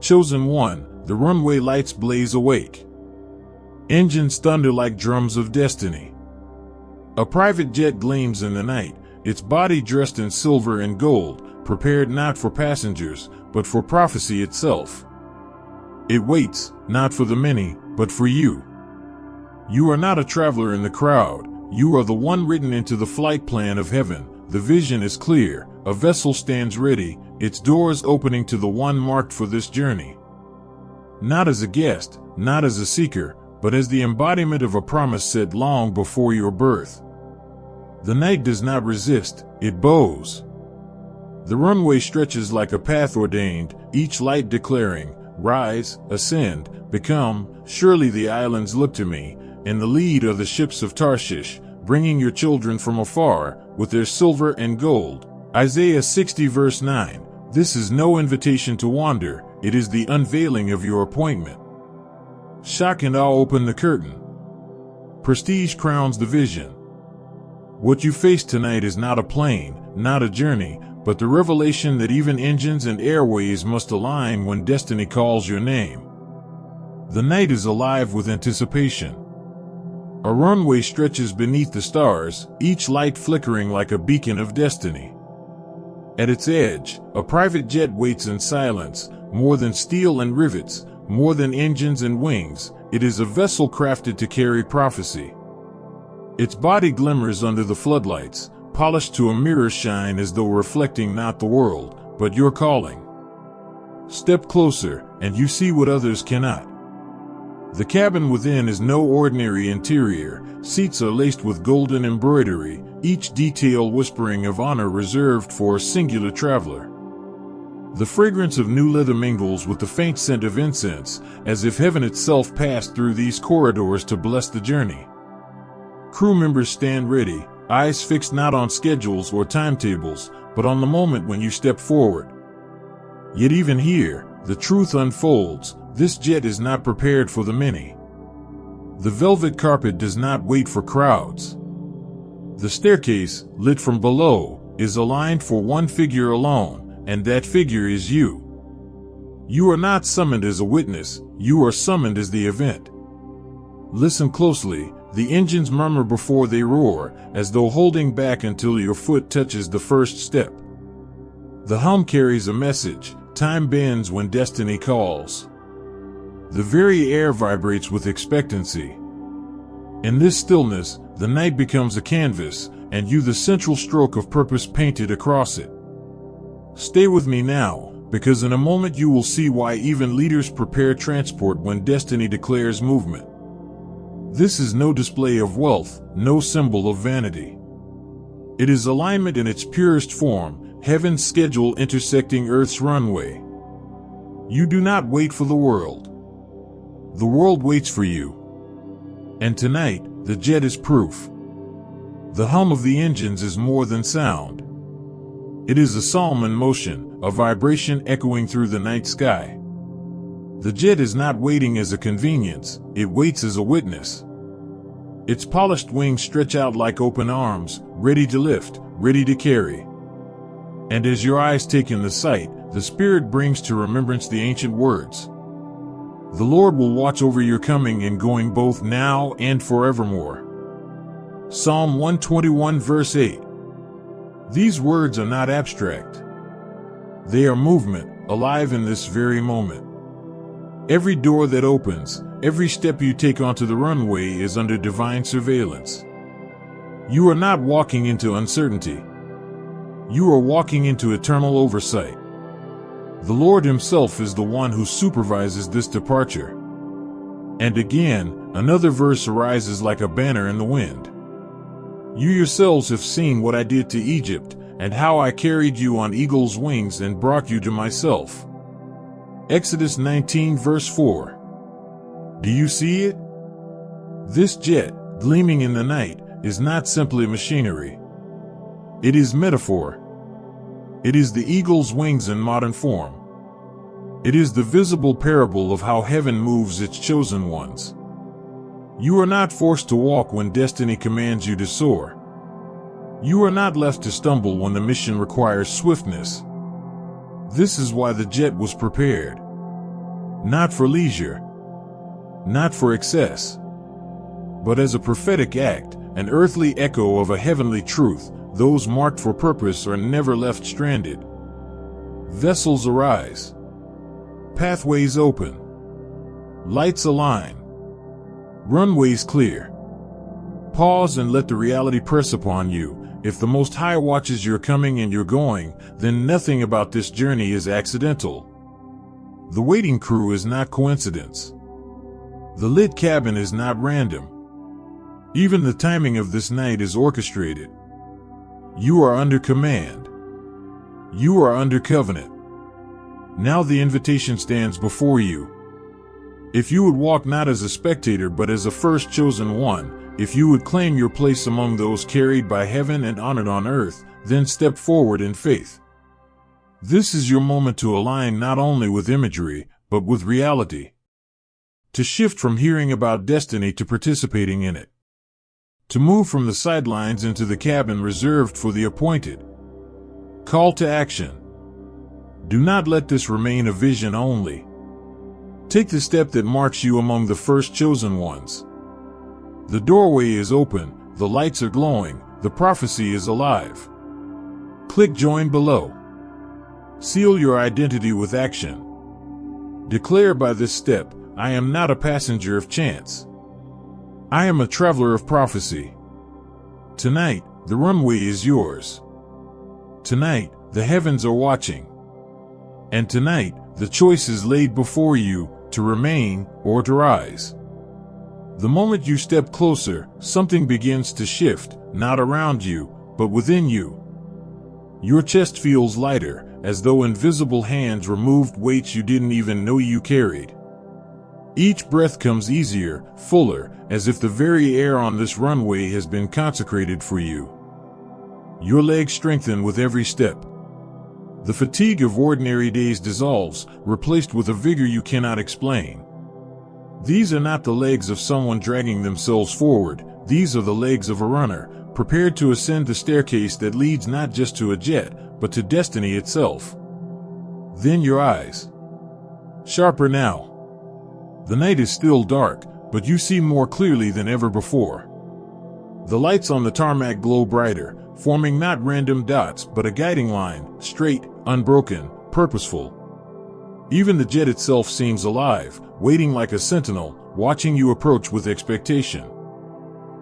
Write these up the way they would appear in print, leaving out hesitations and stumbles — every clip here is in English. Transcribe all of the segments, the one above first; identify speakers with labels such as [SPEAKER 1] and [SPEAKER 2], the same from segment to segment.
[SPEAKER 1] Chosen one, the runway lights blaze awake. Engines thunder like drums of destiny. A private jet gleams in the night, its body dressed in silver and gold, prepared not for passengers, but for prophecy itself. It waits, not for the many, but for you. You are not a traveler in the crowd. You are the one written into the flight plan of heaven. The vision is clear. A vessel stands ready, its doors opening to the one marked for this journey. Not as a guest, not as a seeker, but as the embodiment of a promise said long before your birth. The night does not resist, it bows. The runway stretches like a path ordained, each light declaring, rise, ascend, become. Surely the islands look to me, and the lead are the ships of Tarshish, bringing your children from afar, with their silver and gold. Isaiah 60 verse 9. This is no invitation to wander, it is the unveiling of your appointment. Shock and awe open the curtain. Prestige crowns the vision. What you face tonight is not a plane, not a journey, but the revelation that even engines and airways must align when destiny calls your name. The night is alive with anticipation. A runway stretches beneath the stars, each light flickering like a beacon of destiny. At its edge, a private jet waits in silence, more than steel and rivets, more than engines and wings. It is a vessel crafted to carry prophecy. Its body glimmers under the floodlights, polished to a mirror shine as though reflecting not the world, but your calling. Step closer, and you see what others cannot. The cabin within is no ordinary interior. Seats are laced with golden embroidery, each detail whispering of honor reserved for a singular traveler. The fragrance of new leather mingles with the faint scent of incense, as if heaven itself passed through these corridors to bless the journey. Crew members stand ready, eyes fixed not on schedules or timetables, but on the moment when you step forward. Yet even here, the truth unfolds. This jet is not prepared for the many. The velvet carpet does not wait for crowds. The staircase, lit from below, is aligned for one figure alone, and that figure is you. You are not summoned as a witness, you are summoned as the event. Listen closely, the engines murmur before they roar, as though holding back until your foot touches the first step. The hum carries a message, time bends when destiny calls. The very air vibrates with expectancy. In this stillness, the night becomes a canvas, and you the central stroke of purpose painted across it. Stay with me now, because in a moment you will see why even leaders prepare transport when destiny declares movement. This is no display of wealth, no symbol of vanity. It is alignment in its purest form, heaven's schedule intersecting Earth's runway. You do not wait for the world. The world waits for you. And tonight, the jet is proof. The hum of the engines is more than sound. It is a psalm in motion, a vibration echoing through the night sky. The jet is not waiting as a convenience, it waits as a witness. Its polished wings stretch out like open arms, ready to lift, ready to carry. And as your eyes take in the sight, the Spirit brings to remembrance the ancient words. The Lord will watch over your coming and going both now and forevermore. Psalm 121 verse 8. These words are not abstract. They are movement, alive in this very moment. Every door that opens, every step you take onto the runway is under divine surveillance. You are not walking into uncertainty. You are walking into eternal oversight. The Lord Himself is the one who supervises this departure. And again, another verse arises like a banner in the wind. You yourselves have seen what I did to Egypt, and how I carried you on eagle's wings and brought you to myself. Exodus 19 verse 4. Do you see it? This jet, gleaming in the night, is not simply machinery. It is metaphor. It is the eagle's wings in modern form. It is the visible parable of how heaven moves its chosen ones. You are not forced to walk when destiny commands you to soar. You are not left to stumble when the mission requires swiftness. This is why the jet was prepared. not for leisure, not for excess, but as a prophetic act, an earthly echo of a heavenly truth. Those marked for purpose are never left stranded. Vessels arise, pathways open, lights align, runways clear. Pause and let the reality press upon you. If the Most High watches your coming and your going, then nothing about this journey is accidental. The waiting crew is not coincidence. The lit cabin is not random. Even the timing of this night is orchestrated. You are under command. You are under covenant. Now the invitation stands before you. If you would walk not as a spectator but as a first chosen one, if you would claim your place among those carried by heaven and honored on earth, then step forward in faith. This is your moment to align not only with imagery, but with reality. To shift from hearing about destiny to participating in it. To move from the sidelines into the cabin reserved for the appointed. Call to action. Do not let this remain a vision only. Take the step that marks you among the first chosen ones. The doorway is open, the lights are glowing, the prophecy is alive. Click join below. Seal your identity with action. Declare by this step, I am not a passenger of chance. I am a traveler of prophecy. Tonight, the runway is yours. Tonight, the heavens are watching. And tonight, the choice is laid before you, to remain or to rise. The moment you step closer, something begins to shift, not around you, but within you. Your chest feels lighter, as though invisible hands removed weights you didn't even know you carried. Each breath comes easier, fuller, as if the very air on this runway has been consecrated for you. Your legs strengthen with every step. The fatigue of ordinary days dissolves, replaced with a vigor you cannot explain. These are not the legs of someone dragging themselves forward, these are the legs of a runner, prepared to ascend the staircase that leads not just to a jet, but to destiny itself. Then your eyes. Sharper now. The night is still dark, but you see more clearly than ever before. The lights on the tarmac glow brighter, forming not random dots but a guiding line, straight, unbroken, purposeful. Even the jet itself seems alive, waiting like a sentinel, watching you approach with expectation.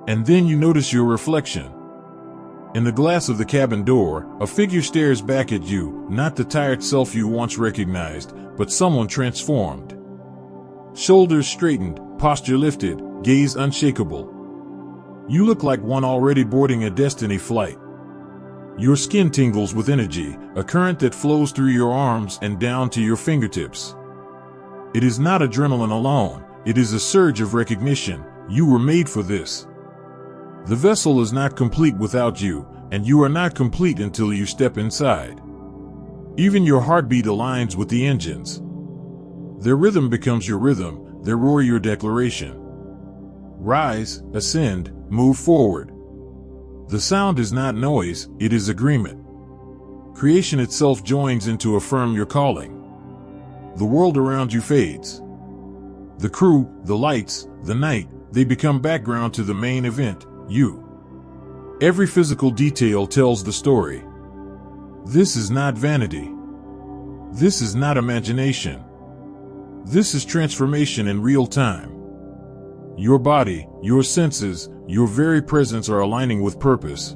[SPEAKER 1] And then you notice your reflection. In the glass of the cabin door, a figure stares back at you, not the tired self you once recognized, but someone transformed. Shoulders straightened, posture lifted, gaze unshakable. You look like one already boarding a destiny flight. Your skin tingles with energy, a current that flows through your arms and down to your fingertips. It is not adrenaline alone, it is a surge of recognition. You were made for this. The vessel is not complete without you, and you are not complete until you step inside. Even your heartbeat aligns with the engines. Their rhythm becomes your rhythm, their roar your declaration. Rise, ascend, move forward. The sound is not noise, it is agreement. Creation itself joins in to affirm your calling. The world around you fades. The crew, the lights, the night, they become background to the main event, you. Every physical detail tells the story. This is not vanity. This is not imagination. This is transformation in real time. Your body, your senses, your very presence are aligning with purpose.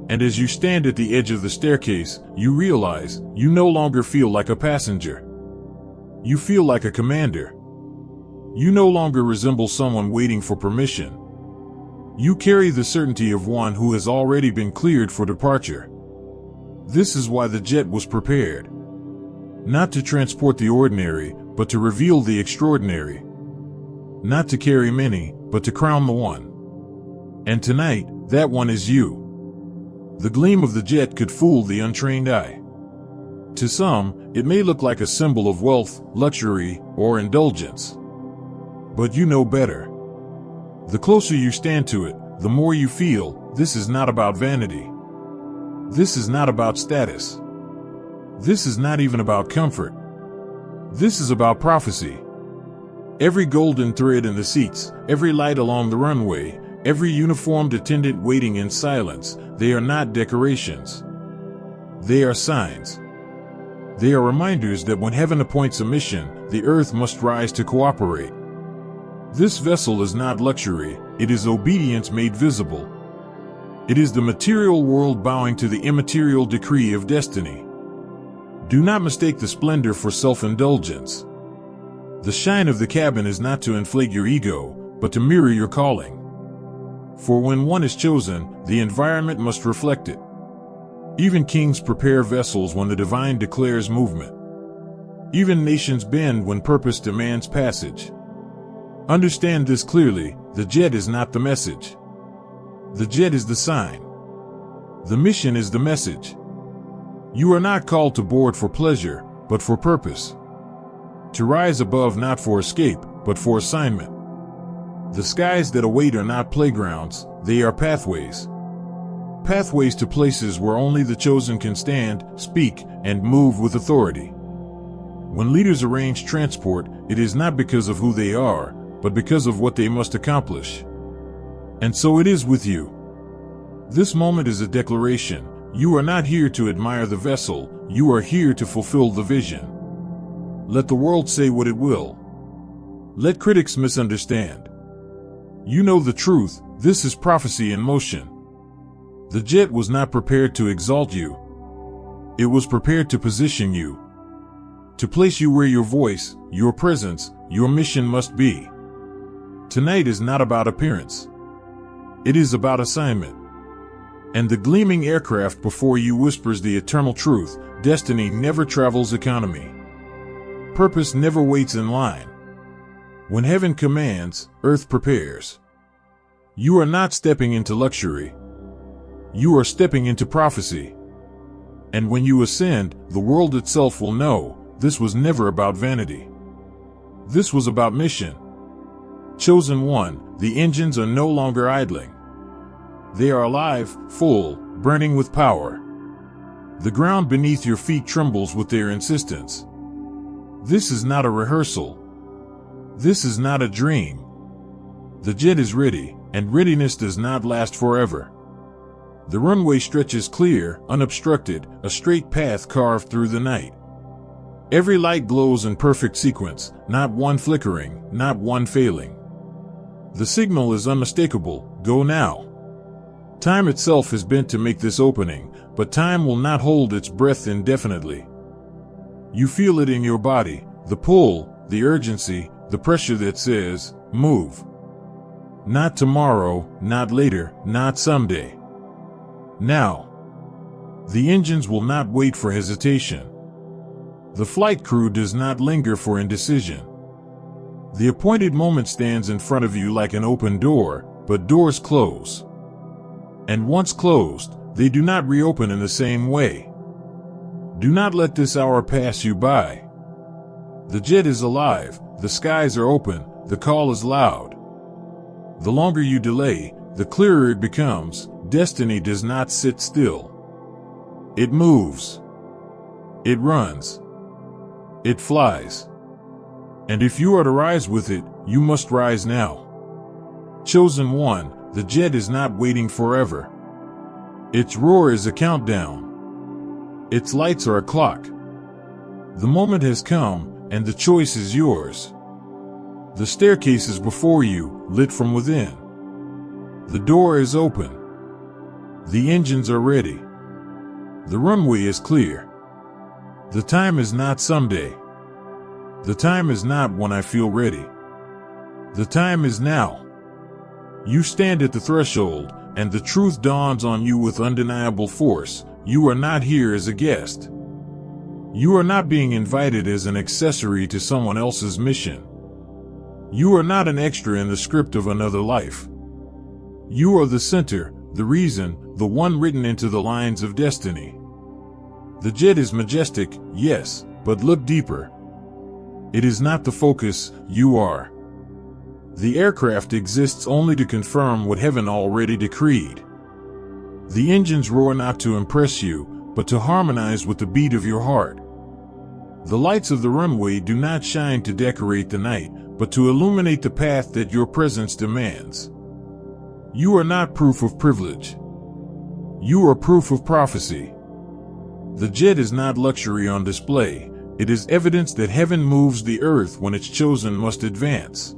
[SPEAKER 1] And as you stand at the edge of the staircase, you realize you no longer feel like a passenger. You feel like a commander. You no longer resemble someone waiting for permission. You carry the certainty of one who has already been cleared for departure. This is why the jet was prepared. Not to transport the ordinary, but to reveal the extraordinary. Not to carry many, but to crown the one. And tonight, that one is you. The gleam of the jet could fool the untrained eye. To some, it may look like a symbol of wealth, luxury, or indulgence. But you know better. The closer you stand to it, the more you feel, this is not about vanity. This is not about status. This is not even about comfort. This is about prophecy. Every golden thread in the seats, every light along the runway, every uniformed attendant waiting in silence, they are not decorations. They are signs. They are reminders that when heaven appoints a mission, the earth must rise to cooperate. This vessel is not luxury, it is obedience made visible. It is the material world bowing to the immaterial decree of destiny. Do not mistake the splendor for self-indulgence. The shine of the cabin is not to inflate your ego, but to mirror your calling. For when one is chosen, the environment must reflect it. Even kings prepare vessels when the divine declares movement. Even nations bend when purpose demands passage. Understand this clearly, the jet is not the message. The jet is the sign. The mission is the message. You are not called to board for pleasure, but for purpose. To rise above not for escape, but for assignment. The skies that await are not playgrounds, they are pathways. Pathways to places where only the chosen can stand, speak, and move with authority. When leaders arrange transport, it is not because of who they are, but because of what they must accomplish. And so it is with you. This moment is a declaration. You are not here to admire the vessel, you are here to fulfill the vision. Let the world say what it will. Let critics misunderstand. You know the truth, this is prophecy in motion. The jet was not prepared to exalt you. It was prepared to position you. To place you where your voice, your presence, your mission must be. Tonight is not about appearance. It is about assignment. And the gleaming aircraft before you whispers the eternal truth, destiny never travels economy. Purpose never waits in line. When heaven commands, earth prepares. You are not stepping into luxury. You are stepping into prophecy. And when you ascend, the world itself will know, this was never about vanity. This was about mission. Chosen one, the engines are no longer idling. They are alive, full, burning with power. The ground beneath your feet trembles with their insistence. This is not a rehearsal. This is not a dream. The jet is ready, and readiness does not last forever. The runway stretches clear, unobstructed, a straight path carved through the night. Every light glows in perfect sequence, not one flickering, not one failing. The signal is unmistakable, go now. Time itself is bent to make this opening, but time will not hold its breath indefinitely. You feel it in your body, the pull, the urgency, the pressure that says, move. Not tomorrow, not later, not someday. Now. The engines will not wait for hesitation. The flight crew does not linger for indecision. The appointed moment stands in front of you like an open door, but doors close. And once closed, they do not reopen in the same way. Do not let this hour pass you by. The jet is alive, the skies are open, the call is loud. The longer you delay, the clearer it becomes. Destiny does not sit still. It moves. It runs. It flies. And if you are to rise with it, you must rise now. Chosen one, the jet is not waiting forever. Its roar is a countdown. Its lights are a clock. The moment has come, and the choice is yours. The staircase is before you, lit from within. The door is open. The engines are ready. The runway is clear. The time is not someday. The time is not when I feel ready. The time is now. You stand at the threshold, and the truth dawns on you with undeniable force. You are not here as a guest. You are not being invited as an accessory to someone else's mission. You are not an extra in the script of another life. You are the center, the reason, the one written into the lines of destiny. The jet is majestic, yes, but look deeper. It is not the focus, you are. The aircraft exists only to confirm what heaven already decreed. The engines roar not to impress you, but to harmonize with the beat of your heart. The lights of the runway do not shine to decorate the night, but to illuminate the path that your presence demands. You are not proof of privilege. You are proof of prophecy. The jet is not luxury on display. It is evidence that heaven moves the earth when its chosen must advance.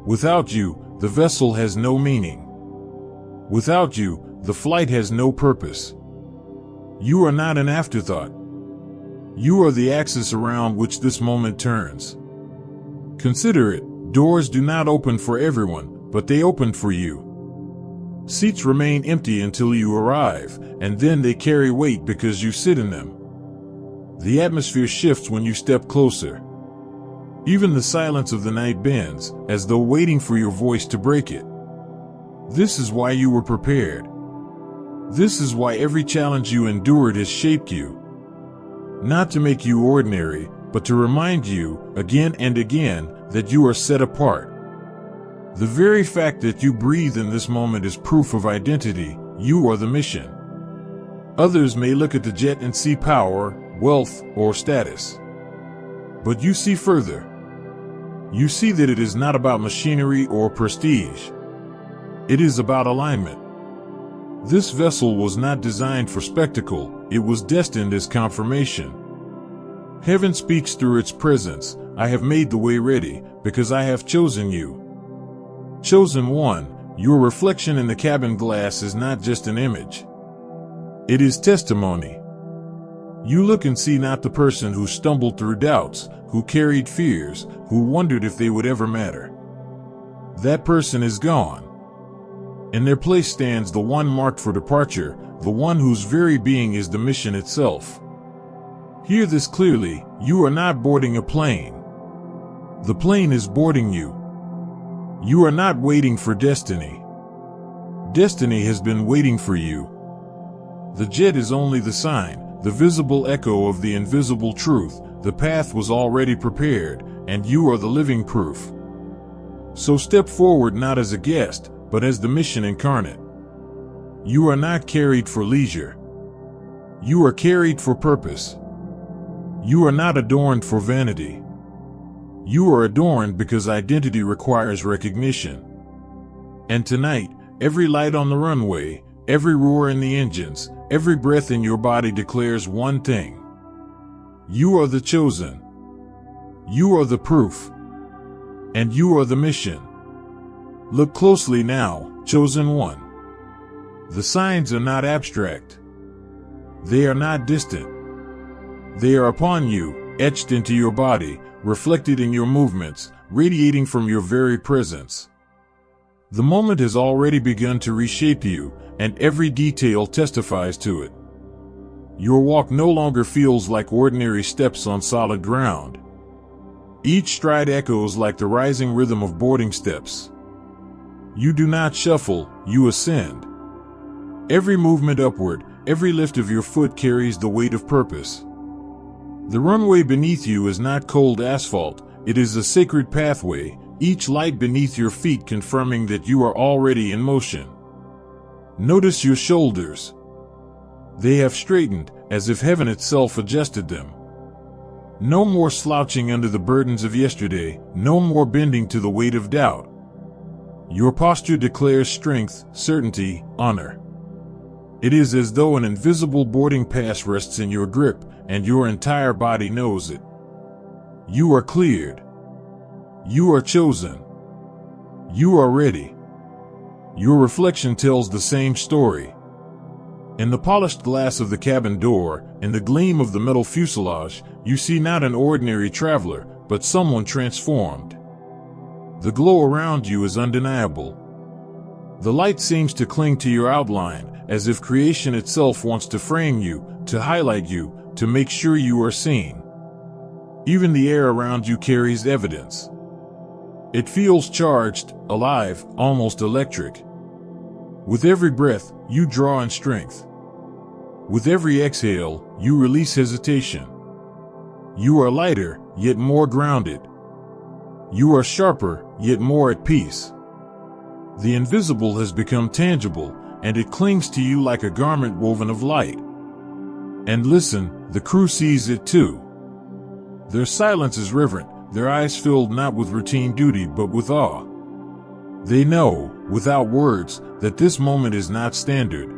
[SPEAKER 1] Without you, the vessel has no meaning. Without you, the flight has no purpose. You are not an afterthought. You are the axis around which this moment turns. Consider it, doors do not open for everyone, but they open for you. Seats remain empty until you arrive, and then they carry weight because you sit in them. The atmosphere shifts when you step closer. Even the silence of the night bends, as though waiting for your voice to break it. This is why you were prepared. This is why every challenge you endured has shaped you. Not to make you ordinary, but to remind you, again and again, that you are set apart. The very fact that you breathe in this moment is proof of identity. You are the mission. Others may look at the jet and see power, wealth, or status. But you see further. You see that it is not about machinery or prestige. It is about alignment. This vessel was not designed for spectacle, it was destined as confirmation. Heaven speaks through its presence. I have made the way ready, because I have chosen you. Chosen one, your reflection in the cabin glass is not just an image. It is testimony. You look and see not the person who stumbled through doubts, who carried fears, who wondered if they would ever matter. That person is gone. In their place stands the one marked for departure, the one whose very being is the mission itself. Hear this clearly, you are not boarding a plane. The plane is boarding you. You are not waiting for destiny. Destiny has been waiting for you. The jet is only the sign, the visible echo of the invisible truth. The path was already prepared, and you are the living proof. So step forward not as a guest, but as the mission incarnate. You are not carried for leisure. You are carried for purpose. You are not adorned for vanity. You are adorned because identity requires recognition. And tonight, every light on the runway, every roar in the engines, every breath in your body declares one thing. You are the chosen. You are the proof. And you are the mission. Look closely now, chosen one. The signs are not abstract. They are not distant. They are upon you, etched into your body, reflected in your movements, radiating from your very presence. The moment has already begun to reshape you, and every detail testifies to it. Your walk no longer feels like ordinary steps on solid ground. Each stride echoes like the rising rhythm of boarding steps. You do not shuffle, you ascend. Every movement upward, every lift of your foot carries the weight of purpose. The runway beneath you is not cold asphalt, it is a sacred pathway, each light beneath your feet confirming that you are already in motion. Notice your shoulders. They have straightened, as if heaven itself adjusted them. No more slouching under the burdens of yesterday, no more bending to the weight of doubt. Your posture declares strength, certainty, honor. It is as though an invisible boarding pass rests in your grip, and your entire body knows it. You are cleared. You are chosen. You are ready. Your reflection tells the same story. In the polished glass of the cabin door, in the gleam of the metal fuselage, you see not an ordinary traveler, but someone transformed. The glow around you is undeniable. The light seems to cling to your outline, as if creation itself wants to frame you, to highlight you, to make sure you are seen. Even the air around you carries evidence. It feels charged, alive, almost electric. With every breath, you draw in strength. With every exhale, you release hesitation. You are lighter, yet more grounded. You are sharper, yet more at peace. The invisible has become tangible, and it clings to you like a garment woven of light. And listen, the crew sees it too. Their silence is reverent, their eyes filled not with routine duty but with awe. They know, without words, that this moment is not standard.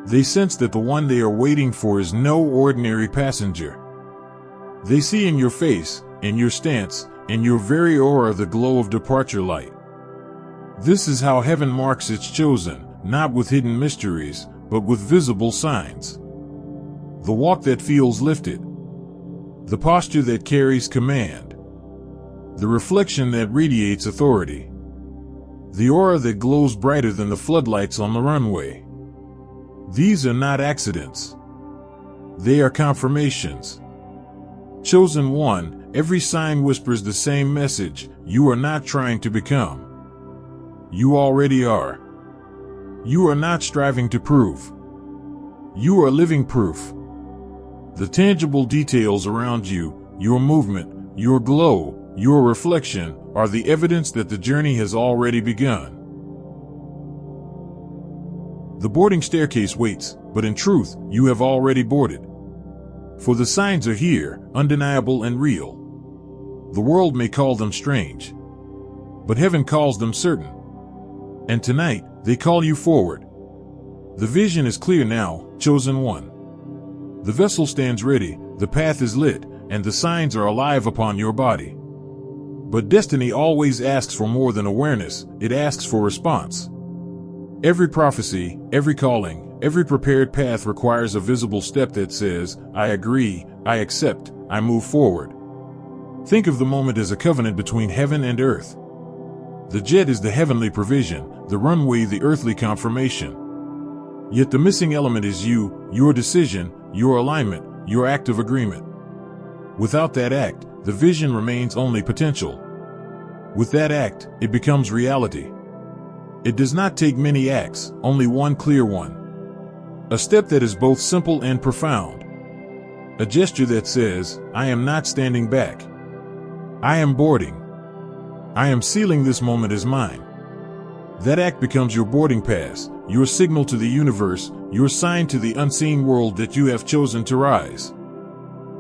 [SPEAKER 1] They sense that the one they are waiting for is no ordinary passenger. They see in your face, in your stance, in your very aura the glow of departure light. This is how heaven marks its chosen, not with hidden mysteries, but with visible signs. The walk that feels lifted. The posture that carries command. The reflection that radiates authority. The aura that glows brighter than the floodlights on the runway. These are not accidents. They are confirmations. Chosen one, every sign whispers the same message: you are not trying to become. You already are. You are not striving to prove. You are living proof. The tangible details around you, your movement, your glow, your reflection, are the evidence that the journey has already begun. The boarding staircase waits, but in truth, you have already boarded. For the signs are here, undeniable and real. The world may call them strange, but heaven calls them certain. And tonight, they call you forward. The vision is clear now, chosen one. The vessel stands ready, the path is lit, and the signs are alive upon your body. But destiny always asks for more than awareness, it asks for response. Every prophecy, every calling, every prepared path requires a visible step that says, I agree, I accept, I move forward. Think of the moment as a covenant between heaven and earth. The jet is the heavenly provision, the runway the earthly confirmation. Yet the missing element is you, your decision, your alignment, your act of agreement. Without that act, the vision remains only potential. With that act, it becomes reality. It does not take many acts, only one clear one. A step that is both simple and profound. A gesture that says, I am not standing back. I am boarding. I am sealing this moment as mine. That act becomes your boarding pass, your signal to the universe, your sign to the unseen world that you have chosen to rise.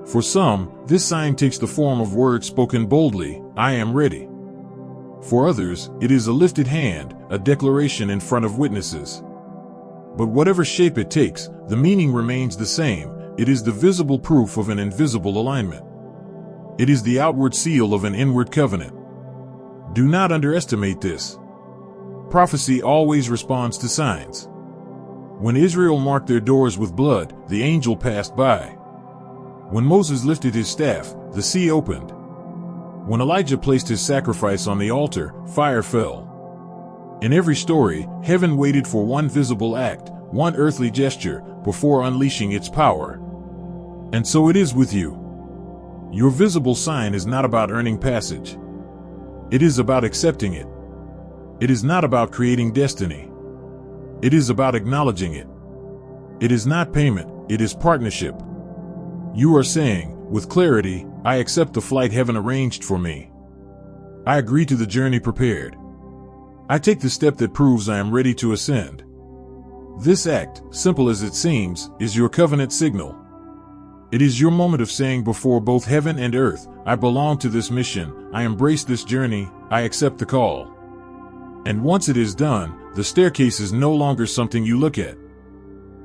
[SPEAKER 1] For some, this sign takes the form of words spoken boldly, I am ready. For others, it is a lifted hand, a declaration in front of witnesses. But whatever shape it takes, the meaning remains the same. It is the visible proof of an invisible alignment. It is the outward seal of an inward covenant. Do not underestimate this. Prophecy always responds to signs. When Israel marked their doors with blood, the angel passed by. When Moses lifted his staff, the sea opened. When Elijah placed his sacrifice on the altar, fire fell. In every story, heaven waited for one visible act, one earthly gesture, before unleashing its power. And so it is with you. Your visible sign is not about earning passage. It is about accepting it. It is not about creating destiny. It is about acknowledging it. It is not payment, it is partnership. You are saying, with clarity, I accept the flight heaven arranged for me. I agree to the journey prepared. I take the step that proves I am ready to ascend. This act, simple as it seems, is your covenant signal. It is your moment of saying before both heaven and earth, I belong to this mission, I embrace this journey, I accept the call. And once it is done, the staircase is no longer something you look at.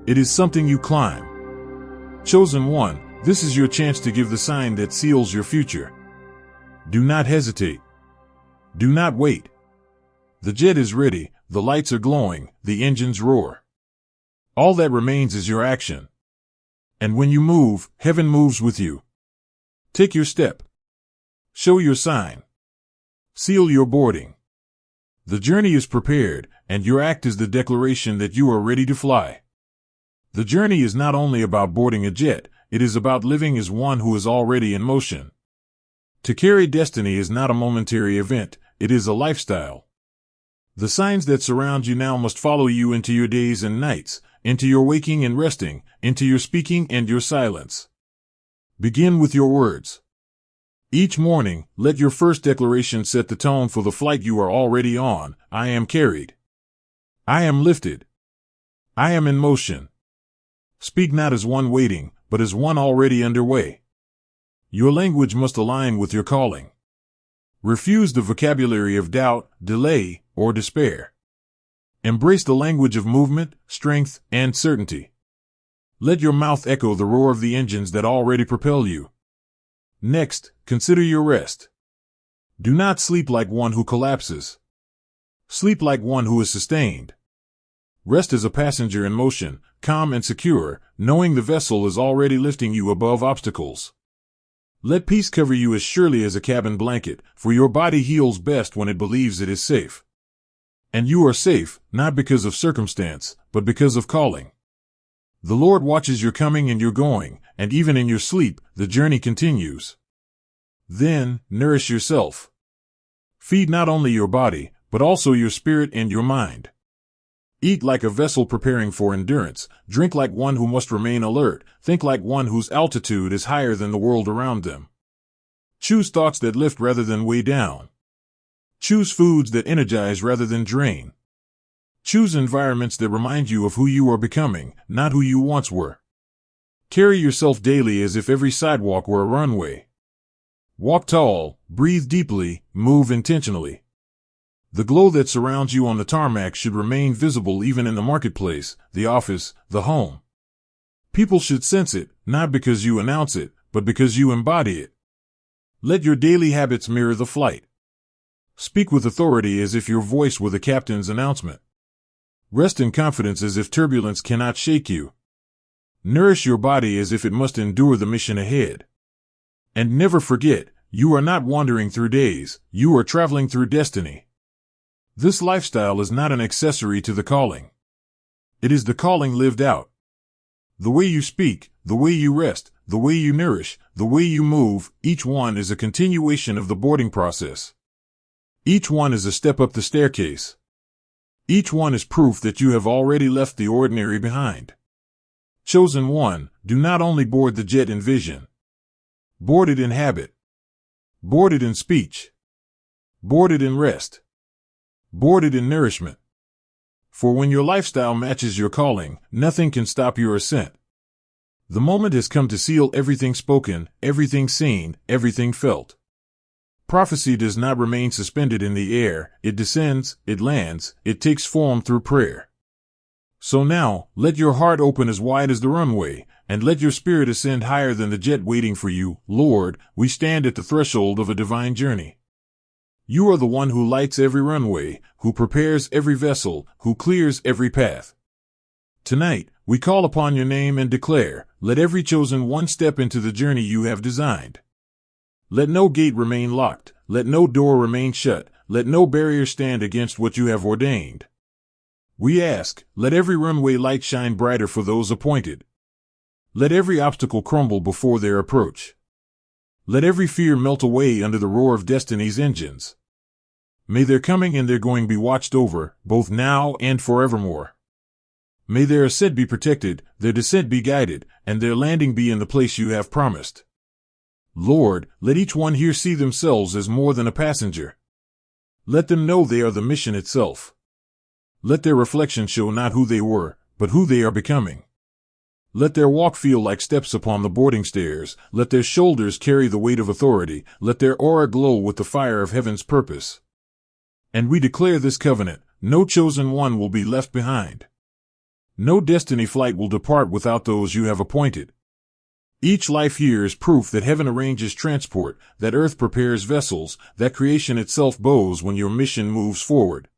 [SPEAKER 1] It is something you climb. Chosen one, this is your chance to give the sign that seals your future. Do not hesitate. Do not wait. The jet is ready, the lights are glowing, the engines roar. All that remains is your action. And when you move, heaven moves with you. Take your step. Show your sign. Seal your boarding. The journey is prepared, and your act is the declaration that you are ready to fly. The journey is not only about boarding a jet, it is about living as one who is already in motion. To carry destiny is not a momentary event, it is a lifestyle. The signs that surround you now must follow you into your days and nights, into your waking and resting, into your speaking and your silence. Begin with your words. Each morning, let your first declaration set the tone for the flight you are already on. I am carried. I am lifted. I am in motion. Speak not as one waiting, but as one already underway. Your language must align with your calling. Refuse the vocabulary of doubt, delay, or despair. Embrace the language of movement, strength, and certainty. Let your mouth echo the roar of the engines that already propel you. Next, consider your rest. Do not sleep like one who collapses. Sleep like one who is sustained. Rest as a passenger in motion, calm and secure, knowing the vessel is already lifting you above obstacles. Let peace cover you as surely as a cabin blanket, for your body heals best when it believes it is safe. And you are safe, not because of circumstance, but because of calling. The Lord watches your coming and your going, and even in your sleep, the journey continues. Then, nourish yourself. Feed not only your body, but also your spirit and your mind. Eat like a vessel preparing for endurance, drink like one who must remain alert, think like one whose altitude is higher than the world around them. Choose thoughts that lift rather than weigh down. Choose foods that energize rather than drain. Choose environments that remind you of who you are becoming, not who you once were. Carry yourself daily as if every sidewalk were a runway. Walk tall, breathe deeply, move intentionally. The glow that surrounds you on the tarmac should remain visible even in the marketplace, the office, the home. People should sense it, not because you announce it, but because you embody it. Let your daily habits mirror the flight. Speak with authority as if your voice were the captain's announcement. Rest in confidence as if turbulence cannot shake you. Nourish your body as if it must endure the mission ahead. And never forget, you are not wandering through days, you are traveling through destiny. This lifestyle is not an accessory to the calling. It is the calling lived out. The way you speak, the way you rest, the way you nourish, the way you move, each one is a continuation of the boarding process. Each one is a step up the staircase. Each one is proof that you have already left the ordinary behind. Chosen one, do not only board the jet in vision. Board it in habit. Board it in speech. Board it in rest. Board it in nourishment. For when your lifestyle matches your calling, nothing can stop your ascent. The moment has come to seal everything spoken, everything seen, everything felt. Prophecy does not remain suspended in the air, it descends, it lands, it takes form through prayer. So now, let your heart open as wide as the runway, and let your spirit ascend higher than the jet waiting for you. Lord, we stand at the threshold of a divine journey. You are the one who lights every runway, who prepares every vessel, who clears every path. Tonight, we call upon your name and declare, let every chosen one step into the journey you have designed. Let no gate remain locked, let no door remain shut, let no barrier stand against what you have ordained. We ask, let every runway light shine brighter for those appointed. Let every obstacle crumble before their approach. Let every fear melt away under the roar of destiny's engines. May their coming and their going be watched over, both now and forevermore. May their ascent be protected, their descent be guided, and their landing be in the place you have promised. Lord, let each one here see themselves as more than a passenger. Let them know they are the mission itself. Let their reflection show not who they were, but who they are becoming. Let their walk feel like steps upon the boarding stairs, let their shoulders carry the weight of authority, let their aura glow with the fire of heaven's purpose. And we declare this covenant, no chosen one will be left behind. No destiny flight will depart without those you have appointed. Each life here is proof that heaven arranges transport, that earth prepares vessels, that creation itself bows when your mission moves forward.